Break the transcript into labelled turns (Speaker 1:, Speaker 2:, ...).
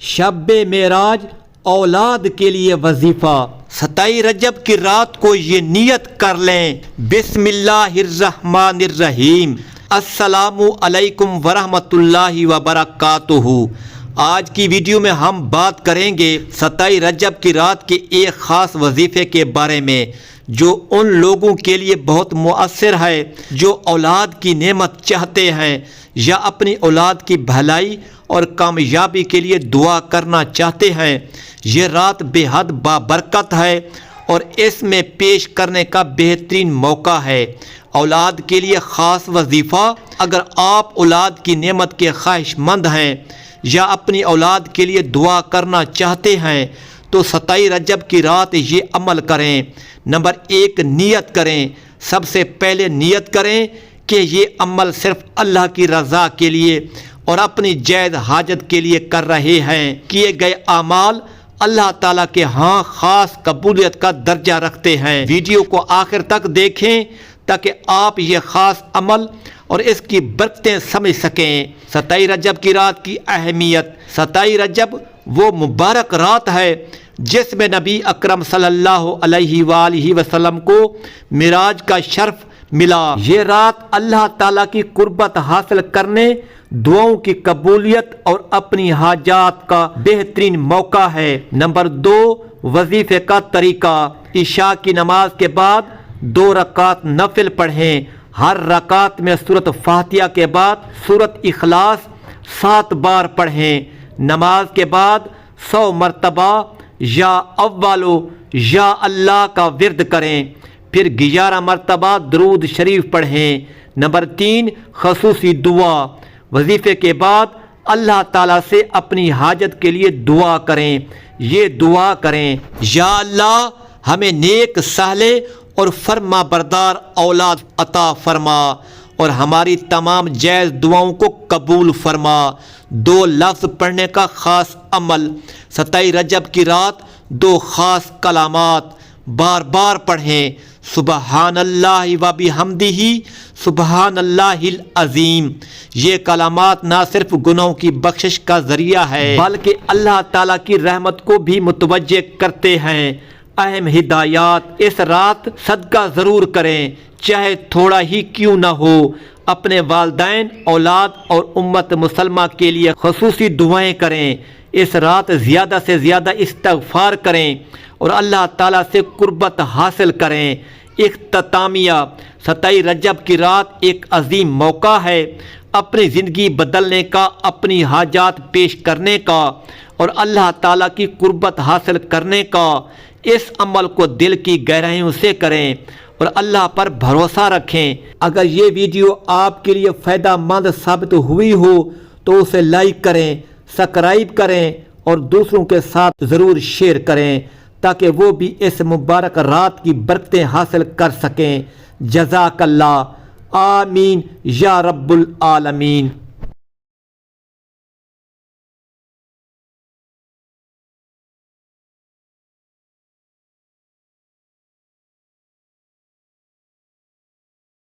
Speaker 1: شب معراج اولاد کے لیے وظیفہ۔ 27 رجب کی رات کو یہ نیت کر لیں، بسم اللہ الرحمن الرحیم، السلام علیکم ورحمۃ اللہ وبرکاتہ۔ آج کی ویڈیو میں ہم بات کریں گے 27 رجب کی رات کے ایک خاص وظیفے کے بارے میں جو ان لوگوں کے لیے بہت مؤثر ہے جو اولاد کی نعمت چاہتے ہیں یا اپنی اولاد کی بھلائی اور کامیابی کے لیے دعا کرنا چاہتے ہیں۔ یہ رات بے حد بابرکت ہے اور اس میں پیش کرنے کا بہترین موقع ہے۔ اولاد کے لیے خاص وظیفہ: اگر آپ اولاد کی نعمت کے خواہش مند ہیں یا اپنی اولاد کے لیے دعا کرنا چاہتے ہیں تو 27 رجب کی رات یہ عمل کریں۔ نمبر 1، نیت کریں۔ سب سے پہلے نیت کریں کہ یہ عمل صرف اللہ کی رضا کے لیے اور اپنی جائز حاجت کے لیے کر رہے ہیں۔ کیے گئے اعمال اللہ تعالیٰ کے ہاں خاص قبولیت کا درجہ رکھتے ہیں۔ ویڈیو کو آخر تک دیکھیں تاکہ آپ یہ خاص عمل اور اس کی برکتیں سمجھ سکیں۔ 27 رجب کی رات کی اہمیت۔ 27 رجب وہ مبارک رات ہے جس میں نبی اکرم صلی اللہ علیہ وآلہ وسلم کو معراج کا شرف ملا۔ یہ رات اللہ تعالیٰ کی قربت حاصل کرنے، دعاؤں کی قبولیت اور اپنی حاجات کا بہترین موقع ہے۔ نمبر 2، وظیفے کا طریقہ۔ عشاء کی نماز کے بعد 2 رکعت نفل پڑھیں۔ ہر رکعت میں سورۃ فاتحہ کے بعد سورۃ اخلاص 7 بار پڑھیں۔ نماز کے بعد 100 مرتبہ یا اولو یا اللہ کا ورد کریں، پھر 11 مرتبہ درود شریف پڑھیں۔ نمبر 3، خصوصی دعا۔ وظیفے کے بعد اللہ تعالیٰ سے اپنی حاجت کے لیے دعا کریں۔ یہ دعا کریں: یا اللہ ہمیں نیک، صالح اور فرما بردار اولاد عطا فرما اور ہماری تمام جائز دعاؤں کو قبول فرما۔ 2 لفظ پڑھنے کا خاص عمل۔ 27 رجب کی رات 2 خاص کلمات بار بار پڑھیں: سبحان اللہ و بحمدہ، سبحان اللہ العظیم۔ یہ کلمات نہ صرف گناہوں کی بخشش کا ذریعہ ہے بلکہ اللہ تعالیٰ کی رحمت کو بھی متوجہ کرتے ہیں۔ اہم ہدایات: اس رات صدقہ ضرور کریں، چاہے تھوڑا ہی کیوں نہ ہو۔ اپنے والدین، اولاد اور امت مسلمہ کے لیے خصوصی دعائیں کریں۔ اس رات زیادہ سے زیادہ استغفار کریں اور اللہ تعالیٰ سے قربت حاصل کریں۔ اختتامیہ: 27 رجب کی رات ایک عظیم موقع ہے اپنی زندگی بدلنے کا، اپنی حاجات پیش کرنے کا اور اللہ تعالیٰ کی قربت حاصل کرنے کا۔ اس عمل کو دل کی گہرائیوں سے کریں اور اللہ پر بھروسہ رکھیں۔ اگر یہ ویڈیو آپ کے لیے فائدہ مند ثابت ہوئی ہو تو اسے لائک کریں، سبسکرائب کریں اور دوسروں کے ساتھ ضرور شیئر کریں تاکہ وہ بھی اس مبارک رات کی برکتیں حاصل کر سکیں۔ جزاک اللہ، آمین یا رب العالمین۔